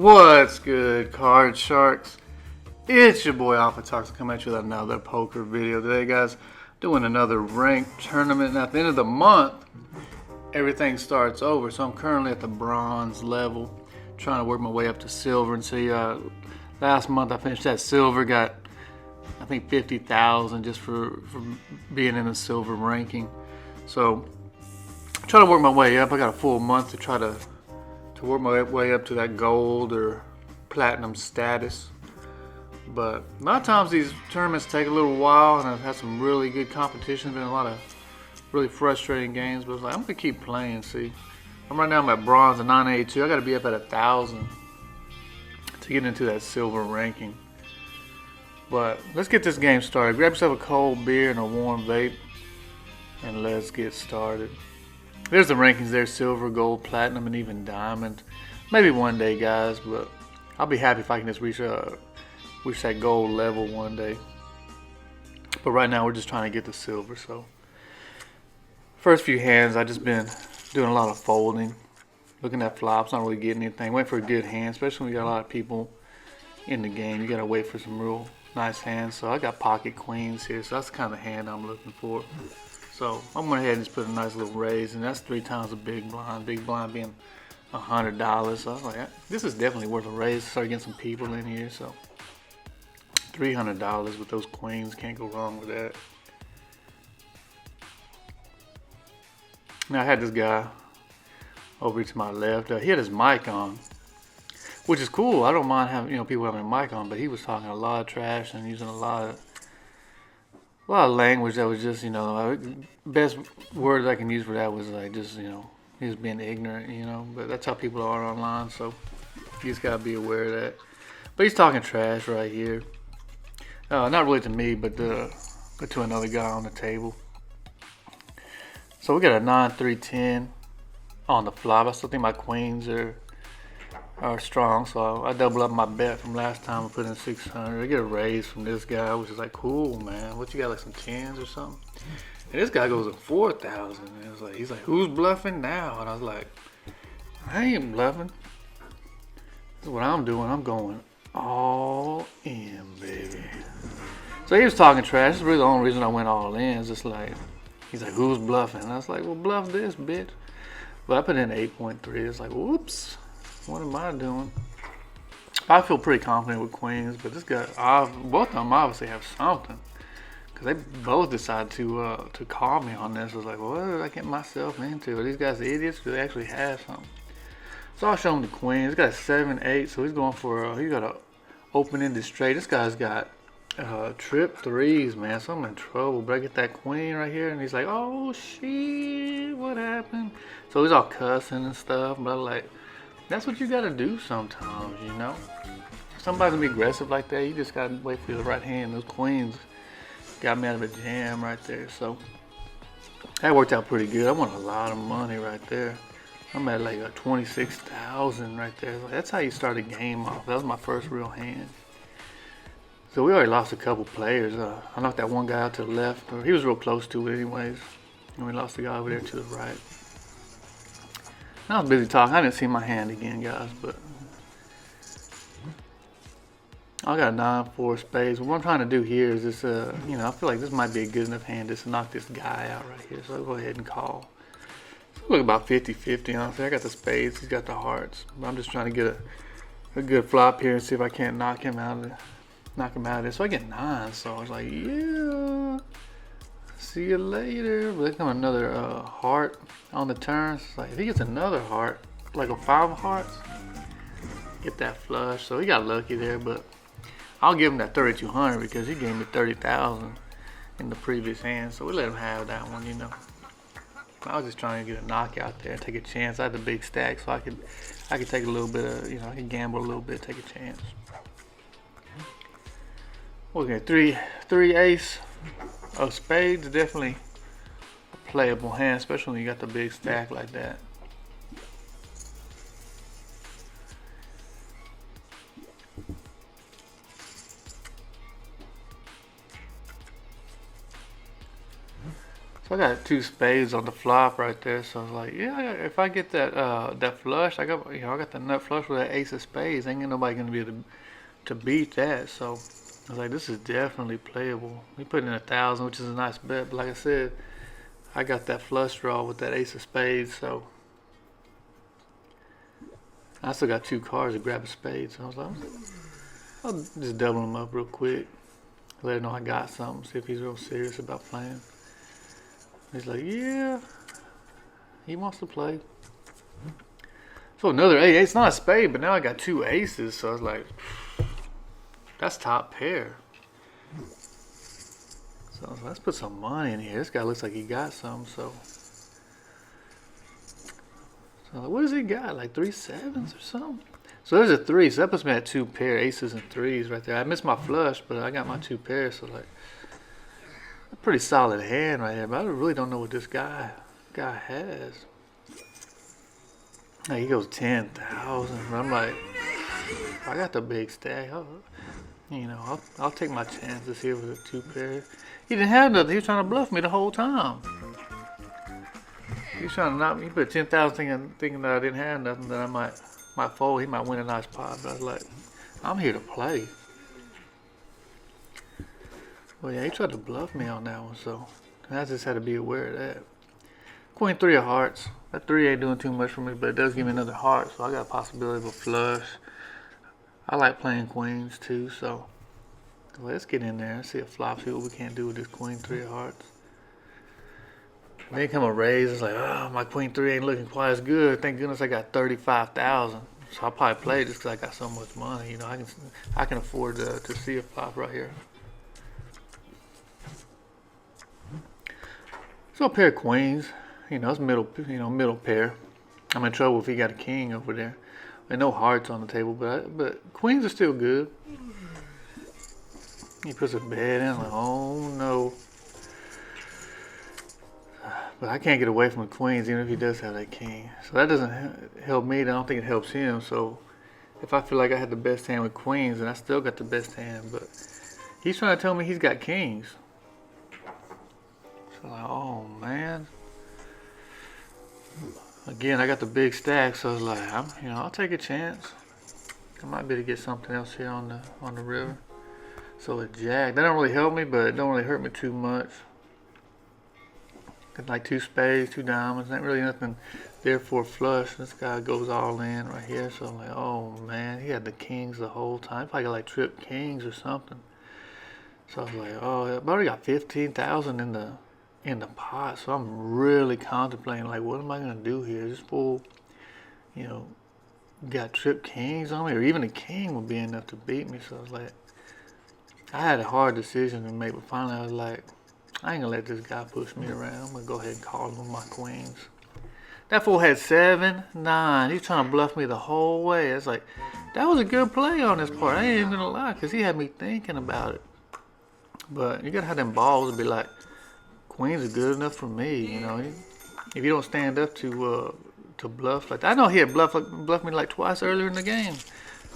What's good, card sharks? It's your boy Alpha Toxin coming at you with another poker video today, guys. Doing another ranked tournament, and at the end of the month, everything starts over. So I'm currently at the bronze level, trying to work my way up to silver. And see, last month I finished at silver, got I think 50,000 just for being in the silver ranking. So I'm trying to work my way up. I got a full month to try to work my way up to that gold or platinum status. But a lot of times these tournaments take a little while, and I've had some really good competition. Been a lot of really frustrating games, but it's like I'm gonna keep playing. See, right now I'm at bronze at 982. I got to be up at 1,000 to get into that silver ranking. But let's get this game started. Grab yourself a cold beer and a warm vape, and let's get started. There's the rankings there: silver, gold, platinum, and even diamond. Maybe one day, guys, but I'll be happy if I can just reach that gold level one day. But right now we're just trying to get the silver. So first few hands, I just been doing a lot of folding, looking at flops, not really getting anything. Waiting for a good hand, especially when you got a lot of people in the game. You gotta wait for some real nice hands. So I got pocket queens here, so that's the kind of hand I'm looking for. So I'm going ahead and just put a nice little raise, and that's 3 times a big blind. Big blind being $100. So I was like, this is definitely worth a raise. Start getting some people in here. So $300 with those queens, can't go wrong with that. Now I had this guy over to my left. He had his mic on, which is cool. I don't mind having people having a mic on, but he was talking a lot of trash and using a lot of language that was just, best word I can use for that was like just, he was being ignorant, but that's how people are online, so you just gotta be aware of that. But he's talking trash right here. Not really to me, but to another guy on the table. So we got a 9-3-10 on the flop. I still think my queens are strong, so I double up my bet from last time. I put in 600. I get a raise from this guy, which is like, cool, man. What you got, like some 10s or something? And this guy goes at 4,000. And he's like, who's bluffing now? And I was like, I ain't bluffing. This is what I'm doing. I'm going all in, baby. So he was talking trash. This is really the only reason I went all in. It's just like, he's like, who's bluffing? And I was like, well, bluff this, bitch. But I put in 8.3. It's like, whoops. What am I doing? I feel pretty confident with queens, but this guy, both of them obviously have something, because they both decided to call me on this. I was like, well, what did I get myself into? Are these guys idiots? Do they actually have something? So I'll show him the queen. He's got a 7-8, so he's going for he got a open-ended straight. This guy's got trip threes, man. So I'm in trouble. But I get that queen right here, and he's like, oh shit, what happened? So he's all cussing and stuff, but I'm like, that's what you gotta do sometimes, If somebody's gonna be aggressive like that, you just gotta wait for the right hand. Those queens got me out of a jam right there. So that worked out pretty good. I won a lot of money right there. I'm at like 26,000 right there. That's how you start a game off. That was my first real hand. So we already lost a couple players. I knocked that one guy out to the left, or he was real close to it anyways. And we lost the guy over there to the right. I was busy talking. I didn't see my hand again, guys, but I got a 9-4 spades. What I'm trying to do here is just, I feel like this might be a good enough hand just to knock this guy out right here. So I'll go ahead and call. So look about 50-50, honestly. I got the spades. He's got the hearts. But I'm just trying to get a good flop here and see if I can't knock him out of this. So I get 9. So I was like, yeah. See you later. But there's coming another heart on the turn. So it's like, if he gets another heart, like a 5 of hearts, get that flush. So he got lucky there, but I'll give him that 3,200 because he gave me 30,000 in the previous hand. So we let him have that one, I was just trying to get a knockout there, take a chance. I had the big stack, so I could take a little bit of, I could gamble a little bit, take a chance. Okay, three ace of spades, definitely a playable hand, especially when you got the big stack like that. So I got 2 spades on the flop right there. So I was like, yeah, if I get that flush, I got I got the nut flush with that ace of spades. Ain't nobody gonna be able to beat that. So I was like, this is definitely playable. We put in 1,000, which is a nice bet. But like I said, I got that flush draw with that ace of spades. So I still got 2 cards to grab a spade. So I was like, I'll just double him up real quick. Let him know I got something. See if he's real serious about playing. He's like, yeah, he wants to play. So another 8. It's not a spade, but now I got 2 aces. So I was like, that's top pair. So I was like, let's put some money in here. This guy looks like he got some. So like, what does he got? Like 3 sevens or something? So there's a 3. So that puts me at 2 pair, aces and 3s right there. I missed my flush, but I got my 2 pairs. So like, a pretty solid hand right here, but I really don't know what this guy has. Now he goes 10,000. I'm like, I got the big stack. I'll take my chances here with a 2 pair. He didn't have nothing. He was trying to bluff me the whole time. He was trying to knock me. He put 10,000 thinking that I didn't have nothing, that I might fold. He might win a nice pot. But I was like, I'm here to play. Well, yeah, he tried to bluff me on that one, so I just had to be aware of that. Queen 3 of hearts. That 3 ain't doing too much for me, but it does give me another heart, so I got a possibility of a flush. I like playing queens too, so let's get in there and see a flop, see what we can do with this Queen 3 of hearts. Then come a raise, it's like, oh, my Queen 3 ain't looking quite as good. Thank goodness I got 35,000. So I'll probably play just because I got so much money. I can afford to see a flop right here. So a pair of queens, it's middle pair. I'm in trouble if he got a king over there. And no hearts on the table, but queens are still good. He puts a bet in, like, oh no. But I can't get away from the queens, even if he does have that king. So that doesn't help me. I don't think it helps him. So if I feel like I had the best hand with queens, then I still got the best hand. But he's trying to tell me he's got kings. So like, oh man. Again, I got the big stack, so it's like, I'll take a chance. I might be able to get something else here on the river. So a jack, that don't really help me, but it don't really hurt me too much. Got like 2 spades, 2 diamonds, ain't really nothing there for a flush. This guy goes all in right here, so I'm like, oh man, he had the kings the whole time. Probably got like trip kings or something. So I was like, oh, I've already got 15,000 in the pot, so I'm really contemplating, like, what am I gonna do here? This fool, got trip kings on me, or even a king would be enough to beat me. So I was like, I had a hard decision to make, but finally I was like, I ain't gonna let this guy push me around. I'm gonna go ahead and call him with my queens. That fool had 7, 9. He's trying to bluff me the whole way. It's like, that was a good play on his part. I ain't even gonna lie, because he had me thinking about it. But you gotta have them balls to be like, queens are good enough for me, If you don't stand up to bluff like that. I know he had bluffed me like twice earlier in the game.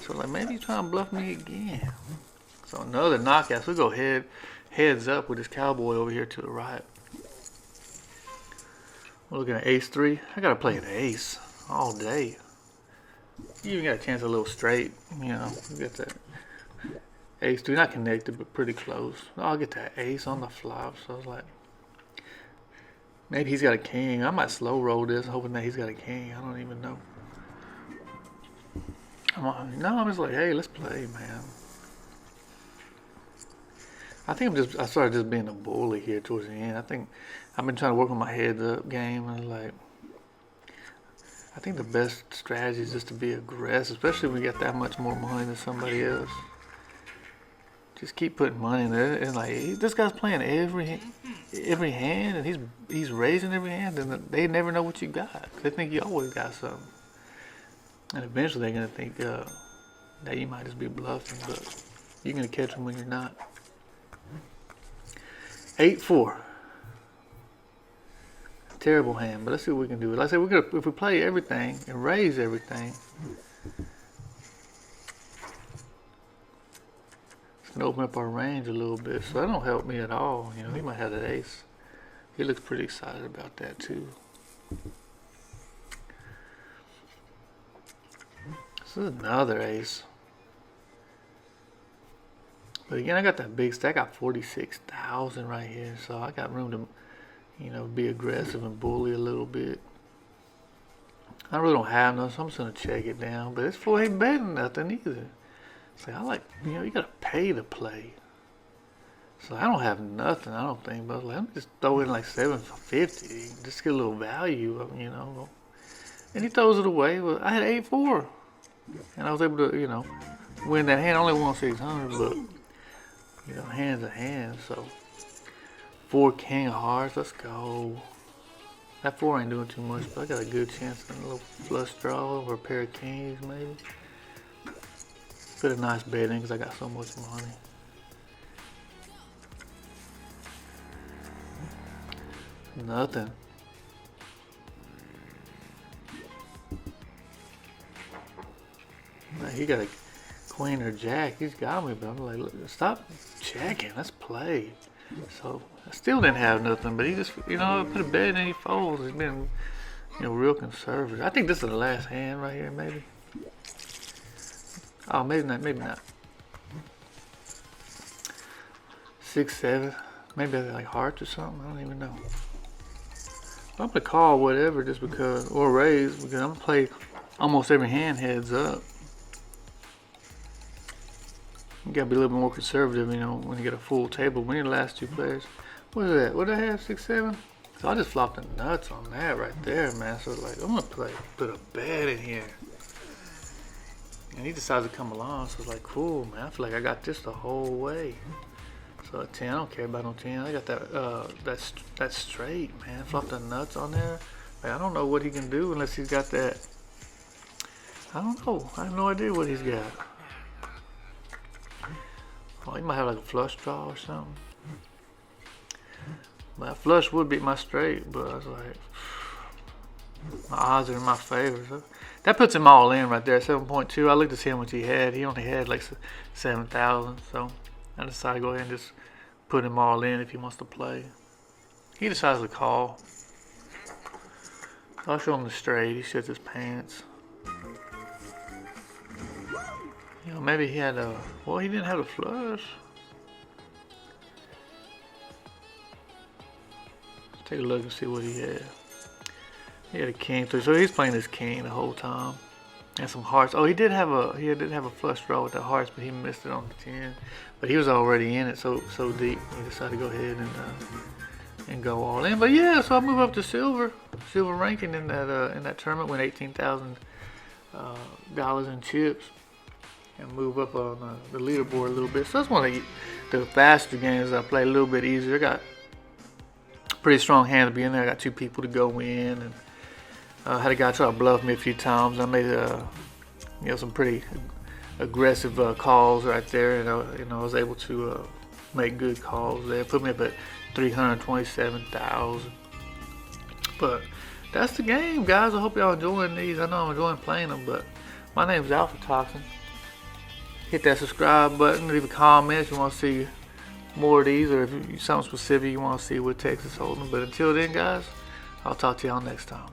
So like, maybe he's trying to bluff me again. So another knockout. So we go heads up with this cowboy over here to the right. We're looking at ace 3. I gotta play an ace all day. You even got a chance at a little straight, you get that ace 3, not connected, but pretty close. I'll get that ace on the flop. So I was like, maybe he's got a king. I might slow roll this, hoping that he's got a king. I don't even know. I'm just like, hey, let's play, man. I think I started just being a bully here towards the end. I think I've been trying to work on my heads up game, and like, I think the best strategy is just to be aggressive, especially when you got that much more money than somebody else. Just keep putting money in there, and like, this guy's playing every hand, and he's raising every hand, and they never know what you got. They think you always got something, and eventually they're gonna think that you might just be bluffing, but you're gonna catch them when you're not. 8-4. Terrible hand, but let's see what we can do. Like I said, if we play everything and raise everything, it's gonna open up our range a little bit. So that don't help me at all. He might have that ace He looks pretty excited about that too. This is another ace. But again, I got that big stack. I got 46,000 right here, so I got room to, you know, be aggressive and bully a little bit. I really don't have nothing, so I'm just gonna check it down. But this fool ain't betting nothing either. So I like, you know, you gotta pay to play. So I don't have nothing, I don't think, but let me just throw in like 750, just get a little value, you know. And he throws it away. Well, I had 8-4, and I was able to, you know, win that hand. I only won 600, but you know, hands are hands. So 4 king of hearts, let's go. That 4 ain't doing too much, but I got a good chance on a little flush draw or a pair of kings maybe. Put a nice bet in because I got so much money. Nothing. Now he got a queen or jack. He's got me, but I'm like, look, stop checking. Let's play. So I still didn't have nothing, but he just, you know, put a bet and he folds. He's been, you know, real conservative. I think this is the last hand right here, maybe. Oh, maybe not. Maybe not. 6, 7. Maybe I got like hearts or something. I don't even know. I'm gonna call whatever just because, or raise, because I'm gonna play almost every hand heads up. You gotta be a little bit more conservative, you know, when you get a full table. We need the last 2 players. What is that? What did I have? 6, 7? So I just flopped the nuts on that right there, man. So like, I'm gonna put a bet in here. And he decides to come along, so it's like, cool, man. I feel like I got this the whole way. So a 10, I don't care about no 10. I got that straight, man. Flop the nuts on there. Like, I don't know what he can do unless he's got that. I don't know. I have no idea what he's got. Oh, he might have like a flush draw or something. My flush would beat my straight, but I was like, my odds are in my favor. So that puts him all in right there, 7.2. I looked to see how much he had. He only had like 7,000, so I decided to go ahead and just put him all in if he wants to play. He decides to call. I'll show him the straight. He shits his pants. You know, maybe he had a, well, he didn't have a flush. Let's take a look and see what he had. He had a king too, so he's playing his king the whole time. And some hearts. Oh, he did have a flush draw with the hearts, but he missed it on the 10. But he was already in it so deep. He decided to go ahead and go all in. But yeah, so I move up to silver ranking in that tournament, win $18,000 in chips, and move up on the leaderboard a little bit. So that's one of the faster games I play, a little bit easier. I got a pretty strong hand to be in there. I got 2 people to go in, and had a guy try to bluff me a few times. I made you know, some pretty aggressive calls right there, and you know, I was able to make good calls there. Put me up at 327,000. But that's the game, guys. I hope y'all enjoying these. I know I'm enjoying playing them, but my name's Alpha Toxin. Hit that subscribe button. Leave a comment if you want to see more of these, or if you something specific you want to see with Texas Hold'em. But until then, guys, I'll talk to y'all next time.